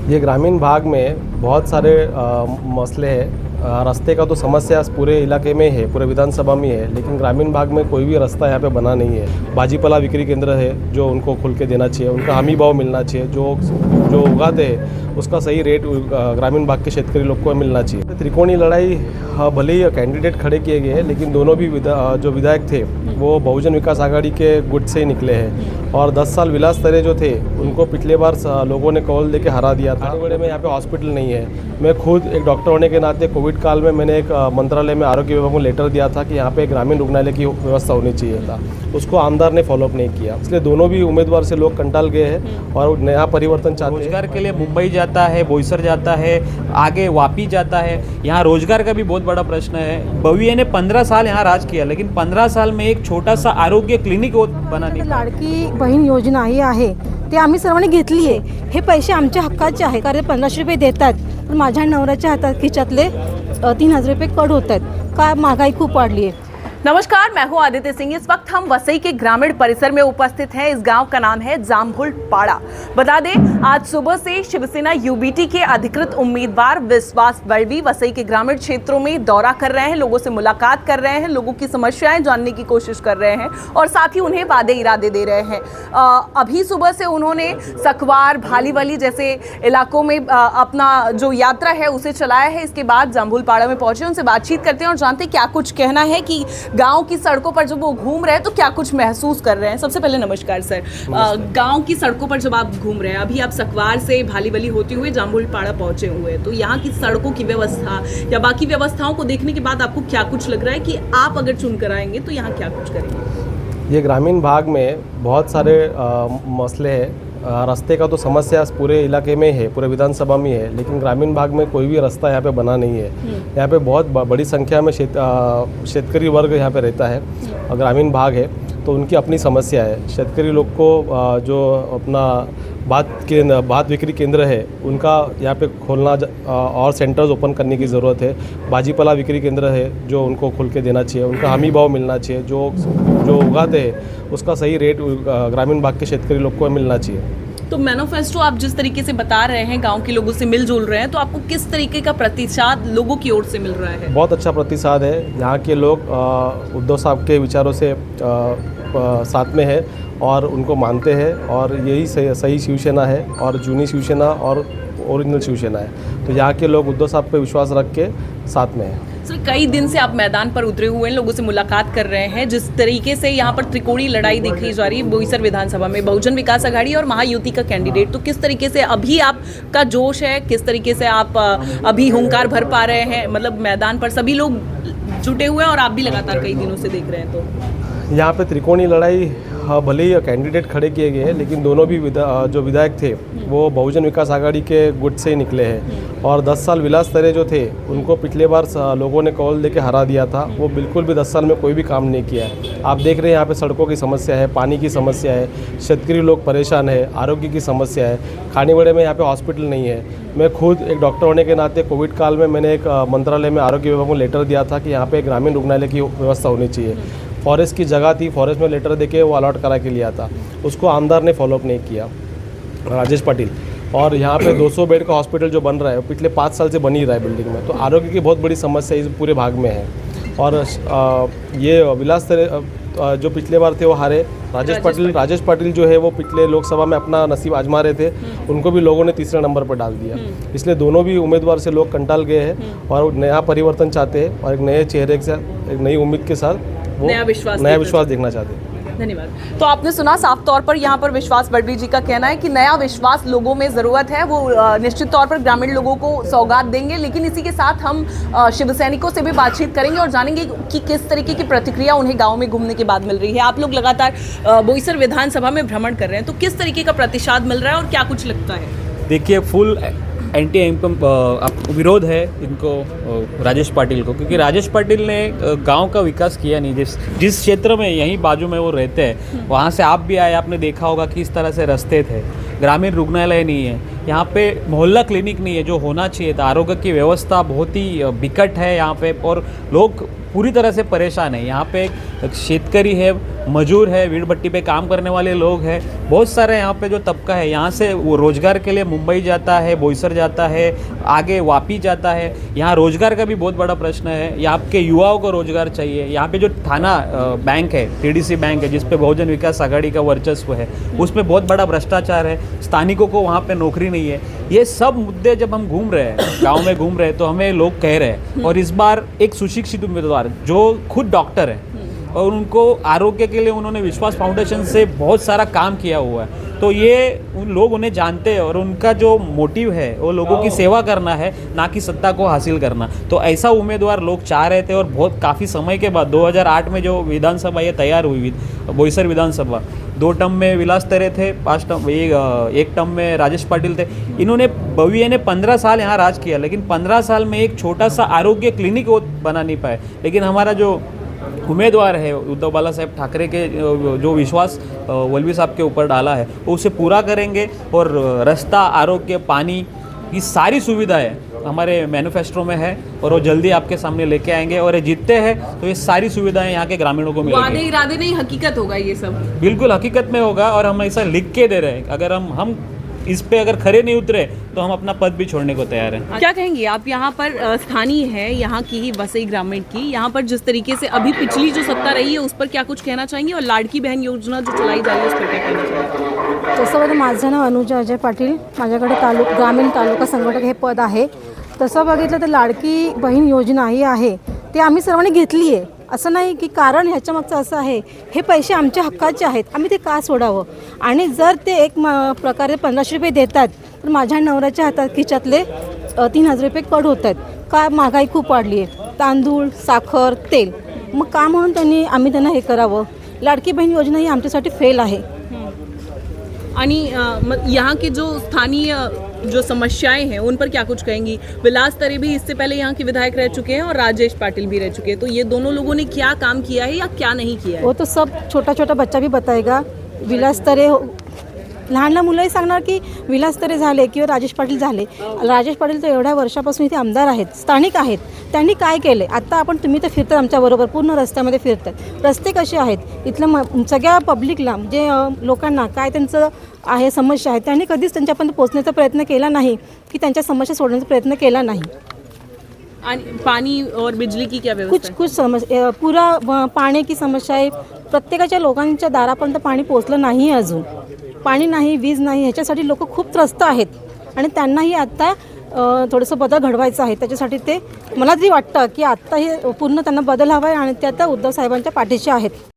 ये ग्रामीण भाग में बहुत सारे मसले हैं। रास्ते का तो समस्या पूरे इलाके में है, पूरे विधानसभा में है, लेकिन ग्रामीण भाग में कोई भी रास्ता यहाँ पे बना नहीं है। भाजीपाला बिक्री केंद्र है जो उनको खुल के देना चाहिए, उनका हमी भाव मिलना चाहिए, जो उगाते हैं उसका सही रेट ग्रामीण भाग के शेतकरी लोग को मिलना चाहिए। त्रिकोणीय लड़ाई भले ही कैंडिडेट खड़े किए गए हैं, लेकिन दोनों भी जो विधायक थे वो बहुजन विकास आघाड़ी के गुट से ही निकले हैं और 10 साल विलास तरे जो थे उनको पिछले बार लोगों ने कौल दे के हरा दिया था। बड़े में यहाँ पे हॉस्पिटल नहीं है। मैं खुद एक डॉक्टर होने के नाते कोविड काल में मैंने एक मंत्रालय में आरोग्य विभाग को लेटर दिया था कि यहाँ पे ग्रामीण रुग्णालय की व्यवस्था होनी चाहिए था। उसको आमदार ने फॉलोअप नहीं किया, इसलिए दोनों भी उम्मीदवार से लोग कंटाल गए हैं और नया परिवर्तन चाहते हैं। रोजगार के लिए मुंबई जाता है, बोईसर जाता है, आगे वापी जाता है। यहाँ रोजगार का भी बहुत बड़ा प्रश्न है। बविया ने 15 साल यहाँ राज किया, लेकिन 15 साल में एक छोटा सा आरोग्य क्लिनिक बना नाही। लाडकी बहीण योजना ही आहे ते आम्ही सर्वांनी घेतली आहे। हे पैसे आमच्या हक्काचे आहे, कारण 1500 रुपये देतात, पण माझ्या नवऱ्याच्या हातात खिशातले 3000 रुपये कट होत आहेत। का महागाई खूप वाढली आहे। नमस्कार, मैं हूं आदित्य सिंह। इस वक्त हम वसई के ग्रामीण परिसर में उपस्थित हैं। इस गांव का नाम है जाम्भुल पाड़ा। बता दें, आज सुबह से शिवसेना यूबीटी के अधिकृत उम्मीदवार विश्वास बड़वी वसई के ग्रामीण क्षेत्रों में दौरा कर रहे हैं, लोगों से मुलाकात कर रहे हैं, लोगों की समस्याएं जानने की कोशिश कर रहे हैं और साथ ही उन्हें वादे इरादे दे रहे हैं। अभी सुबह से उन्होंने सखवार, भालीवली जैसे इलाकों में अपना जो यात्रा है उसे चलाया है। इसके बाद जाम्भुल पाड़ा में पहुंचे, उनसे बातचीत करते हैं और जानते हैं क्या कुछ कहना है कि गांव की सड़कों पर जब वो घूम रहे हैं तो क्या कुछ महसूस कर रहे हैं। सबसे पहले नमस्कार सर। गांव की सड़कों पर जब आप घूम रहे हैं, अभी आप सखवार से भालीवली होते हुए जाम्भुल पाड़ा पहुंचे हुए हैं, तो यहाँ की सड़कों की व्यवस्था या बाकी व्यवस्थाओं को देखने के बाद आपको क्या कुछ लग रहा है कि आप अगर चुनकर आएंगे तो यहाँ क्या कुछ करेंगे? ये ग्रामीण भाग में बहुत सारे मसले हैं। रास्ते का तो समस्या पूरे इलाके में है, पूरे विधानसभा में है, लेकिन ग्रामीण भाग में कोई भी रास्ता यहाँ पे बना नहीं है। यहाँ पे बहुत बड़ी संख्या में शेतकरी वर्ग यहाँ पे रहता है और ग्रामीण भाग है, तो उनकी अपनी समस्या है। शेतकरी लोग को जो अपना भात बिक्री केंद्र है उनका यहाँ पे खोलना और सेंटर्स ओपन करने की ज़रूरत है। भाजीपाला बिक्री केंद्र है जो उनको खुल के देना चाहिए, उनका हमी भाव मिलना चाहिए, जो उगाते हैं उसका सही रेट ग्रामीण भाग के शेतकरी लोग को मिलना चाहिए। तो मैनिफेस्टो आप जिस तरीके से बता रहे हैं, गांव के लोगों से मिलजुल रहे हैं, तो आपको किस तरीके का प्रतिसाद लोगों की ओर से मिल रहा है? बहुत अच्छा प्रतिसाद है। यहाँ के लोग उद्धव साहब के विचारों से साथ में है और उनको मानते हैं और यही सही शिवसेना है और जूनी शिवसेना और ओरिजिनल शिवसेना है। तो यहाँ के लोग उद्धव साहब पे विश्वास रख के साथ में है। सर, कई दिन से आप मैदान पर उतरे हुए हैं, लोगों से मुलाकात कर रहे हैं। जिस तरीके से यहाँ पर त्रिकोणीय लड़ाई देखी जा रही है बोईसर विधानसभा में, बहुजन विकास आघाड़ी और महायुति का कैंडिडेट, तो किस तरीके से अभी आपका जोश है, किस तरीके से आप अभी हुंकार भर पा रहे हैं? मतलब मैदान पर सभी लोग जुटे हुए हैं और आप भी लगातार कई दिनों से देख रहे हैं। तो यहाँ पे त्रिकोणीय लड़ाई भले ही कैंडिडेट खड़े किए गए हैं, लेकिन दोनों भी जो विधायक थे वो बहुजन विकास आघाड़ी के गुट से ही निकले हैं और 10 साल विलास तरे जो थे उनको पिछले बार लोगों ने कौल दे के हरा दिया था। वो बिल्कुल भी 10 साल में कोई भी काम नहीं किया है। आप देख रहे हैं यहाँ पे सड़कों की समस्या है, पानी की समस्या है, शेतकरी लोग परेशान है, आरोग्य की समस्या है, खाने बड़े में यहाँ पे हॉस्पिटल नहीं है। मैं खुद एक डॉक्टर होने के नाते कोविड काल में मैंने एक मंत्रालय में आरोग्य विभाग को लेटर दिया था कि यहाँ पे ग्रामीण रुग्णालय की व्यवस्था होनी चाहिए। फॉरेस्ट की जगह थी, फॉरेस्ट में लेटर देके वो अलॉट करा के लिया था, उसको आमदार ने फॉलोअप नहीं किया, राजेश पाटिल। और यहाँ पे 200 बेड का हॉस्पिटल जो बन रहा है वो पिछले 5 साल से बन ही रहा है बिल्डिंग में। तो आरोग्य की बहुत बड़ी समस्या इस पूरे भाग में है। और ये विलास जो पिछले बार थे वो हारे। राजेश पाटिल जो है वो पिछले लोकसभा में अपना नसीब आजमा रहे थे, उनको भी लोगों ने तीसरे नंबर पर डाल दिया। इसलिए दोनों भी उम्मीदवार से लोग कंटाल गए हैं और नया परिवर्तन चाहते हैं और एक नए चेहरे के साथ, एक नई उम्मीद के साथ वो नया विश्वास देखना चाहते हैं। धन्यवाद। तो आपने सुना, साफ तौर पर यहाँ पर विश्वास बड़वी जी का कहना है कि नया विश्वास लोगों में ज़रूरत है। वो निश्चित तौर पर ग्रामीण लोगों को सौगात देंगे, लेकिन इसी के साथ हम शिवसैनिकों से भी बातचीत करेंगे और जानेंगे कि किस तरीके की प्रतिक्रिया उन्हें गाँव में घूमने के बाद मिल रही है। आप लोग लगातार बोईसर विधानसभा में भ्रमण कर रहे हैं, तो किस तरीके का प्रतिसाद मिल रहा है और क्या कुछ लगता है? देखिए, फुल एंटी इनकम विरोध है इनको, राजेश पाटिल को, क्योंकि राजेश पाटिल ने गांव का विकास किया नहीं। जिस क्षेत्र में यहीं बाजू में वो रहते हैं, वहाँ से आप भी आए, आपने देखा होगा किस तरह से रास्ते थे। ग्रामीण रुग्णालय नहीं है यहाँ पे, मोहल्ला क्लिनिक नहीं है जो होना चाहिए था। आरोग्य की व्यवस्था बहुत ही बिकट है यहाँ पे और लोग पूरी तरह से परेशान है। यहाँ पे एक शेतकरी है, मजूर है, वीट भट्टी पे काम करने वाले लोग हैं, बहुत सारे यहाँ पे जो तबका है यहाँ से वो रोज़गार के लिए मुंबई जाता है, बोईसर जाता है, आगे वापी जाता है। यहाँ रोज़गार का भी बहुत बड़ा प्रश्न है। यहाँ के युवाओं को रोज़गार चाहिए। यहाँ पे जो थाना बैंक है, TDC बैंक है, जिस पे बहुजन विकास आघाड़ी का वर्चस्व है, उसमें बहुत बड़ा भ्रष्टाचार है, स्थानिकों को वहाँ पे नौकरी नहीं है। ये सब मुद्दे जब हम घूम रहे हैं, गाँव में घूम रहे हैं, तो हमें लोग कह रहे हैं। और इस बार एक सुशिक्षित उम्मीदवार जो खुद डॉक्टर है और उनको आरोग्य के लिए उन्होंने विश्वास फाउंडेशन से बहुत सारा काम किया हुआ है, तो ये उन लोग उन्हें जानते हैं और उनका जो मोटिव है वो लोगों की सेवा करना है, ना कि सत्ता को हासिल करना। तो ऐसा उम्मीदवार लोग चाह रहे थे और बहुत काफ़ी समय के बाद 2008 में जो विधानसभा ये तैयार हुई, बोईसर विधानसभा, 2 टर्म में विलास तरे थे, 5 टर्म एक टर्म में राजेश पाटिल थे। इन्होंने बविए ने 15 साल यहाँ राज किया, लेकिन 15 साल में एक छोटा सा आरोग्य क्लिनिक वो बना नहीं पाए। लेकिन हमारा जो उम्मीदवार है उद्धव बाला साहेब ठाकरे के जो विश्वास वल्लभी साहब के ऊपर डाला है वो उसे पूरा करेंगे। और रास्ता, आरोग्य, पानी, ये सारी सुविधाएं हमारे मैनिफेस्टो में है और वो जल्दी आपके सामने लेके आएंगे। और ये जीतते हैं तो ये सारी सुविधाएं यहाँ के ग्रामीणों को वादे मिलेंगी। इरादे नहीं, हकीकत होगा ये सब। बिल्कुल हकीकत में होगा और हम ऐसा लिख के दे रहे हैं। अगर हम इस पे अगर खरे नहीं उतरे तो हम अपना पद भी छोड़ने को तैयार हैं। क्या कहेंगे आप, यहाँ पर स्थानीय है, यहाँ की ही वसई ग्रामीण की, यहाँ पर जिस तरीके से अभी पिछली जो सत्ता रही है उस पर क्या कुछ कहना चाहेंगे, और लाडकी बहन योजना जो चलाई जा रही है उस पर क्या कहना चाहेंगे? तसं बघा, माझं नाव अनुजा अजय पाटील, माझ्याकडे ग्रामीण तालुका संघटक हे पद आहे. तसं बघितलं तर लाडकी बहीण योजना ही आहे ते आम्ही सर्वांनी घेतली आहे. असं नाही की कारण ह्याच्यामागचं असं आहे, हे पैसे आमच्या हक्काचे आहेत, आम्ही ते का सोडावं. आणि जर ते एक प्रकारे 1500 रुपये देतात तर माझ्या नवऱ्याच्या हातात खिशातले 3000 रुपये कट होत आहेत. का महागाई खूप वाढली आहे, तांदूळ, साखर, तेल. मग का म्हणून आम्ही त्यांना हे करावं. लाडकी बहीण योजना ही आमच्यासाठी फेल आहे. आणि यहाँ के जो स्थानीय जो समस्याएं हैं उन पर क्या कुछ कहेंगी? विलास तरे भी इससे पहले यहाँ के विधायक रह चुके हैं और राजेश पाटिल भी रह चुके हैं, तो ये दोनों लोगों ने क्या काम किया है या क्या नहीं किया है? वो तो सब छोटा छोटा बच्चा भी बताएगा. विलास तरे, लहान लहान मुलंही सांगणार की विलास तरे झाले किंवा राजेश पाटील झाले. राजेश पाटील तर एवढ्या वर्षापासून इथे आमदार आहेत, स्थानिक आहेत. त्यांनी काय केले? आता तुम्ही तर फिरतात आमच्याबरोबर, पूर्ण रस्त्यामध्ये फिरतात. रस्ते कसे आहेत इथलं, सगळ्या पब्लिकला जे लोकांना काय त्यांचं आहे समस्या आहे, त्यांनी कधीच त्यांच्यापर्यंत पोहोचण्याचा प्रयत्न केला नाही, की त्यांच्या समस्या सोडण्याचा प्रयत्न केला नाही. पानी और बिजली की क्या व्यवस्था कुछ समस्या, पूरा पाणी की समस्या आहे. प्रत्येकाच्या लोकांच्या दारापर्यंत पाणी पोहोचलं नाही अजून. पाणी नाही, वीज नाही, ह्याच्यासाठी लोक खूप त्रस्त आहेत आणि त्यांनाही आत्ता थोडंसं बदल घडवायचं आहे. त्याच्यासाठी ते मला तरी वाटतं की आत्ता हे पूर्ण त्यांना बदल हवा आहे आणि ते आता उद्धव साहेबांच्या पाठीशी आहेत.